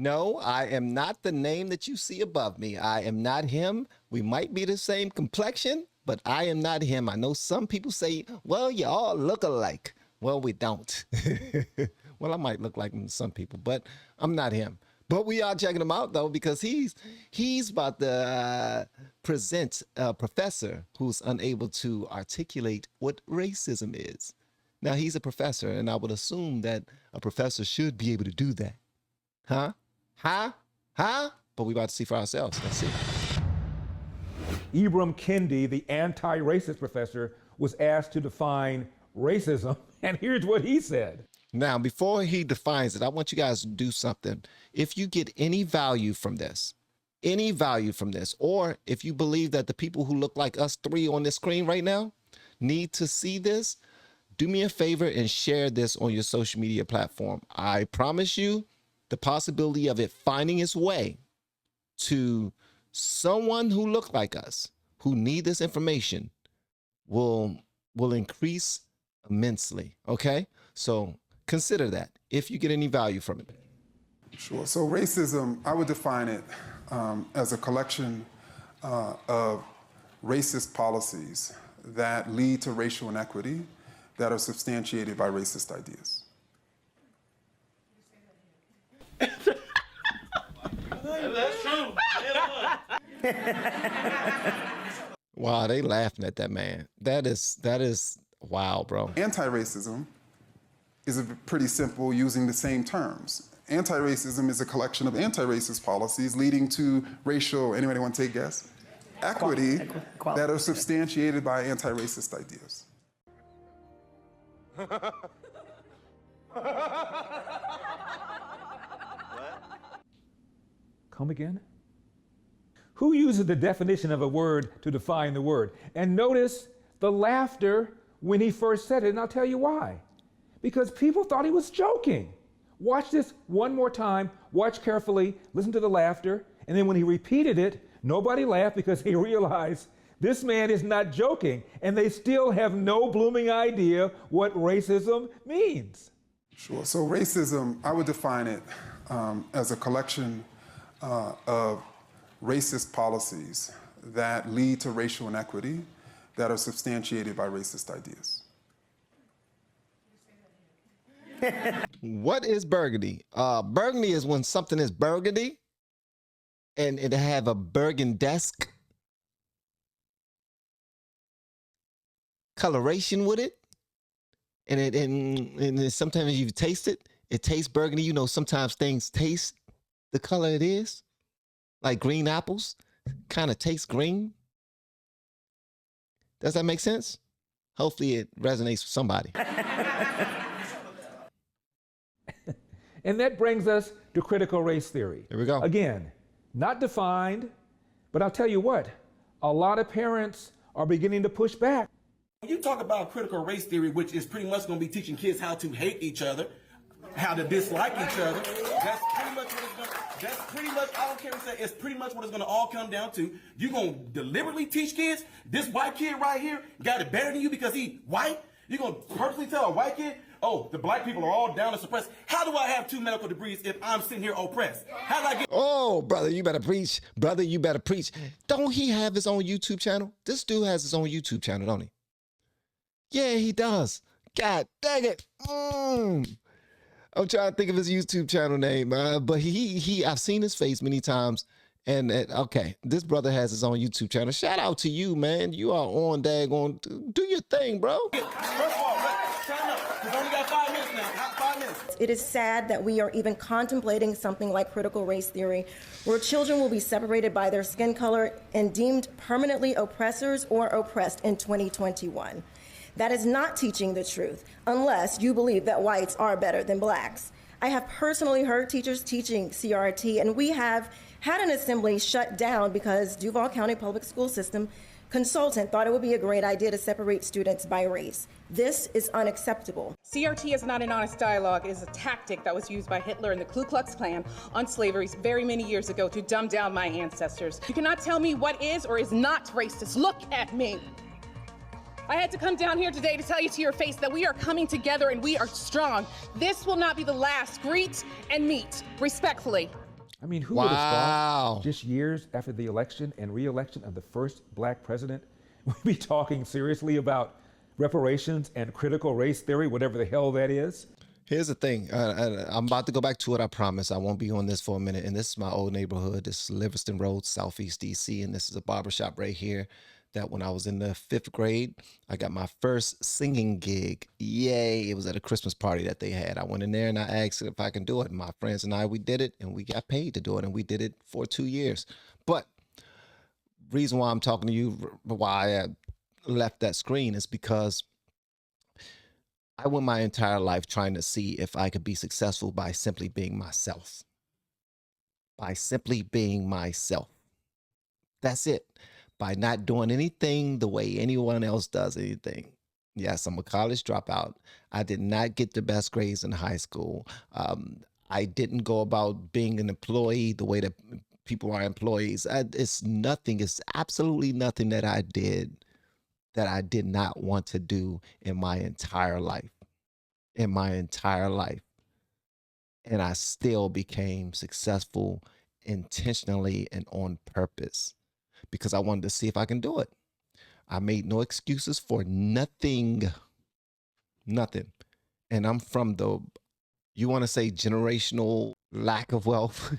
No, I am not the name that you see above me. I am not him. We might be the same complexion, but I am not him. I know some people say, well, you all look alike. Well, we don't. Well, I might look like some people, but I'm not him. But we are checking him out, though, because he's about to present a professor who's unable to articulate what racism is. Now, he's a professor, and I would assume that a professor should be able to do that. Huh? But we about to see for ourselves. Let's see. Ibram Kendi, the anti-racist professor, was asked to define racism, and here's what he said. Now, before he defines it, I want you guys to do something. If you get any value from this, or if you believe that the people who look like us three on this screen right now need to see this, do me a favor and share this on your social media platform. I promise you, the possibility of it finding its way to someone who look like us, who need this information, will increase immensely. Okay? So consider that if you get any value from it. Sure. So racism, I would define it as a collection of racist policies that lead to racial inequity that are substantiated by racist ideas. That's true. Wow, they laughing at that man. That is wow, bro. Anti-racism is pretty simple using the same terms. Anti-racism is a collection of anti-racist policies leading to racial, anybody want to take a guess? Equity that are substantiated by anti-racist ideas. Come again? Who uses the definition of a word to define the word? And notice the laughter when he first said it, and I'll tell you why. Because people thought he was joking. Watch this one more time, watch carefully, listen to the laughter, and then when he repeated it, nobody laughed because he realized this man is not joking, and they still have no blooming idea what racism means. Sure, so racism, I would define it as a collection of racist policies that lead to racial inequity that are substantiated by racist ideas. What is burgundy? Burgundy is when something is burgundy and it have a burgundesque coloration with it. And sometimes you taste it, it tastes burgundy. You know, sometimes things taste the color it is. Like green apples kind of taste green. Does that make sense? Hopefully it resonates with somebody. And that brings us to critical race theory. Here we go. Again, not defined, but I'll tell you what, a lot of parents are beginning to push back. When you talk about critical race theory, which is pretty much going to be teaching kids how to hate each other, how to dislike each other, that's pretty much what it's going to, I don't care what you say, it's pretty much what it's going to all come down to. You're going to deliberately teach kids, this white kid right here got it better than you because he white? You're going to purposely tell a white kid, oh, the black people are all down and suppressed. How do I have 2 medical degrees if I'm sitting here oppressed? How do I get... Oh, brother, you better preach. Brother, you better preach. Don't he have his own YouTube channel? This dude has his own YouTube channel, don't he? Yeah, he does. God dang it. I'm trying to think of his YouTube channel name, but I've seen his face many times. And okay, this brother has his own YouTube channel. Shout out to you, man. You are on daggone. Do your thing, bro. First of all, time up. We've only got 5 minutes now. 5 minutes. It is sad that we are even contemplating something like critical race theory, where children will be separated by their skin color and deemed permanently oppressors or oppressed in 2021. That is not teaching the truth, unless you believe that whites are better than blacks. I have personally heard teachers teaching CRT, and we have had an assembly shut down because Duval County Public School System consultant thought it would be a great idea to separate students by race. This is unacceptable. CRT is not an honest dialogue. It is a tactic that was used by Hitler and the Ku Klux Klan on slavery very many years ago to dumb down my ancestors. You cannot tell me what is or is not racist. Look at me. I had to come down here today to tell you to your face that we are coming together and we are strong. This will not be the last. Greet and meet respectfully. I mean, who would have thought Wow. just years after the election and re-election of the first black president, we'd be talking seriously about reparations and critical race theory, whatever the hell that is? Here's the thing. I'm about to go back to it. I promise. I won't be on this for a minute. And this is my old neighborhood. This is Livingston Road, Southeast DC. And this is a barbershop right here that when I was in the 5th grade, I got my first singing gig. Yay. It was at a Christmas party that they had. I went in there and I asked if I can do it. And my friends and I, we did it and we got paid to do it. And we did it for 2 years. But reason why I'm talking to you, why I left that screen is because I went my entire life trying to see if I could be successful by simply being myself. By simply being myself. That's it. By not doing anything the way anyone else does anything. Yes, I'm a college dropout. I did not get the best grades in high school. I didn't go about being an employee the way that people are employees. It's nothing. It's absolutely nothing that I did that I did not want to do in my entire life. In my entire life. And I still became successful intentionally and on purpose because I wanted to see if I can do it. I made no excuses for nothing. Nothing. And I'm from the, you want to say generational lack of wealth?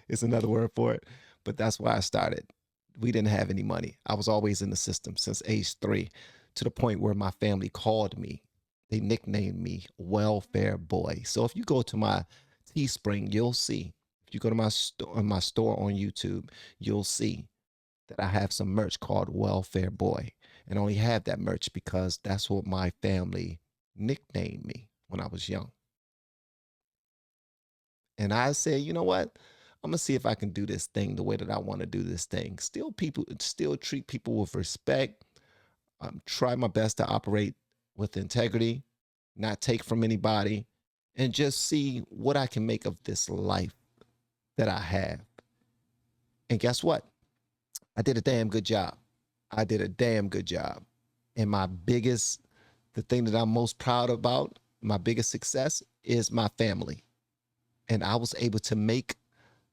It's another word for it. But that's why I started. We didn't have any money. I was always in the system since age 3 to the point where my family called me. They nicknamed me Welfare Boy. So if you go to my Teespring, you'll see. If you go to my store on YouTube, you'll see that I have some merch called Welfare Boy. And I only have that merch because that's what my family nicknamed me when I was young. And I said, you know what? I'm gonna see if I can do this thing the way that I want to do this thing. Still treat people with respect. Try my best to operate with integrity, not take from anybody, and just see what I can make of this life that I have. And guess what? I did a damn good job. I did a damn good job. And the thing that I'm most proud about, my biggest success is my family. And I was able to make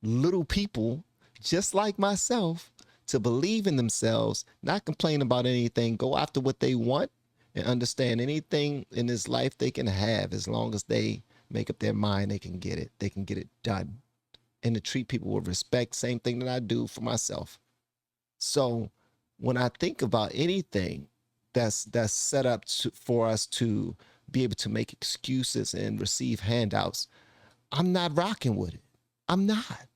little people just like myself to believe in themselves, not complain about anything, go after what they want, and understand anything in this life they can have as long as they make up their mind, they can get it. They can get it done. And to treat people with respect, same thing that I do for myself. So when I think about anything that's set up for us to be able to make excuses and receive handouts, I'm not rocking with it. I'm not.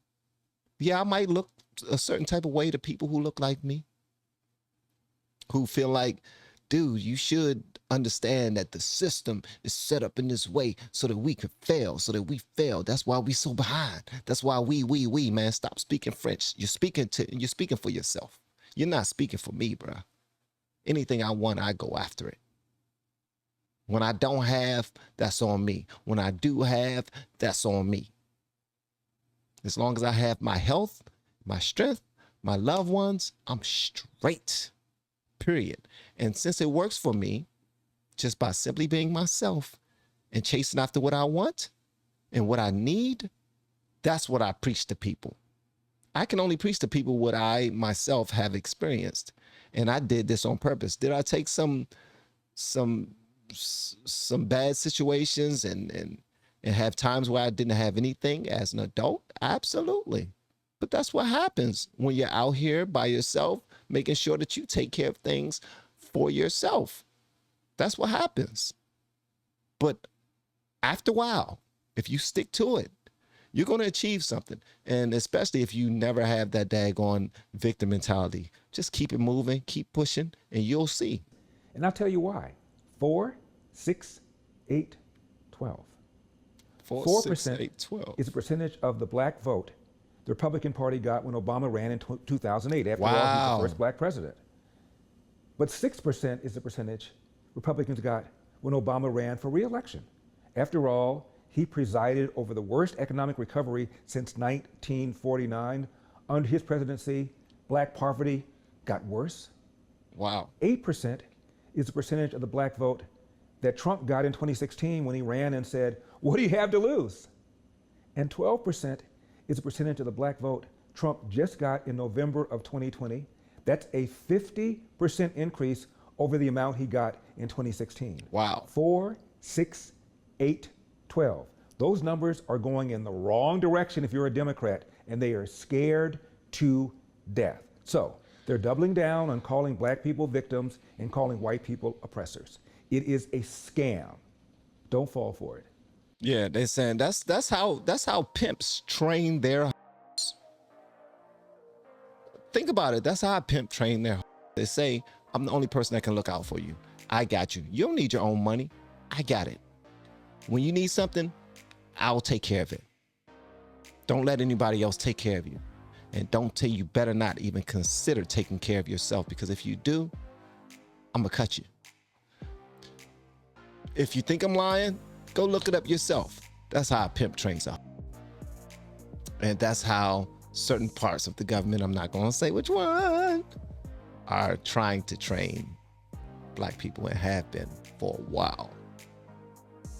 Yeah, I might look a certain type of way to people who look like me, who feel like, dude, you should understand that the system is set up in this way so that we could fail, so that we fail. That's why we so behind. That's why we, man, stop speaking French. You're speaking for yourself. You're not speaking for me, bro. Anything I want, I go after it. When I don't have, that's on me. When I do have, that's on me. As long as I have my health, my strength, my loved ones, I'm straight, period. And since it works for me, just by simply being myself and chasing after what I want and what I need, that's what I preach to people. I can only preach to people what I myself have experienced. And I did this on purpose. Did I take some bad situations and have times where I didn't have anything as an adult? Absolutely. But that's what happens when you're out here by yourself, making sure that you take care of things for yourself. That's what happens. But after a while, if you stick to it, you're going to achieve something. And especially if you never have that daggone victim mentality, just keep it moving, keep pushing, and you'll see. And I'll tell you why. 4, 6, 8, 12. 4% is the percentage of the black vote the Republican Party got when Obama ran in 2008. After all, he's the first black president. But 6% is the percentage Republicans got when Obama ran for re-election. After all, he presided over the worst economic recovery since 1949. Under his presidency, black poverty got worse. Wow. 8% is the percentage of the black vote that Trump got in 2016 when he ran and said, "What do you have to lose?" And 12% is the percentage of the black vote Trump just got in November of 2020. That's a 50% increase over the amount he got in 2016. Wow. 4, 6, 8, 12. Those numbers are going in the wrong direction if you're a Democrat, and they are scared to death. So they're doubling down on calling black people victims and calling white people oppressors. It is a scam. Don't fall for it. Yeah, they're saying that's how pimps train their. Think about it. That's how a pimp train their. They say, I'm the only person that can look out for you. I got you. You don't need your own money. I got it. When you need something, I'll take care of it. Don't let anybody else take care of you. And don't tell you better not even consider taking care of yourself, because if you do, I'm gonna cut you. If you think I'm lying, go look it up yourself. That's how a pimp trains up. And that's how certain parts of the government, I'm not gonna say which one, are trying to train black people and have been for a while.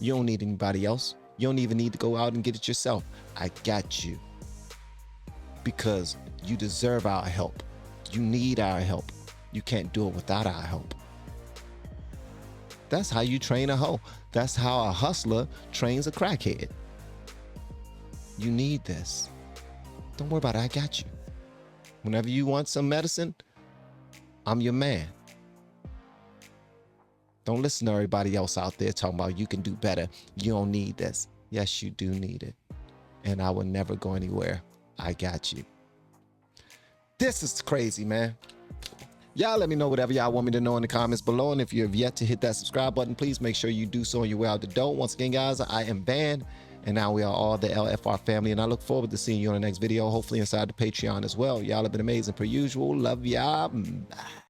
You don't need anybody else. You don't even need to go out and get it yourself. I got you. Because you deserve our help. You need our help. You can't do it without our help. That's how you train a hoe. That's how a hustler trains a crackhead. You need this. Don't worry about it. I got you. Whenever you want some medicine, I'm your man. Don't listen to everybody else out there talking about you can do better. You don't need this. Yes, you do need it. And I will never go anywhere. I got you. This is crazy, man. Y'all let me know whatever y'all want me to know in the comments below. And if you have yet to hit that subscribe button, please make sure you do so on your way out the door. Once again, guys, I am Van, and now we are all the LFR family. And I look forward to seeing you on the next video, hopefully inside the Patreon as well. Y'all have been amazing per usual. Love y'all. Bye.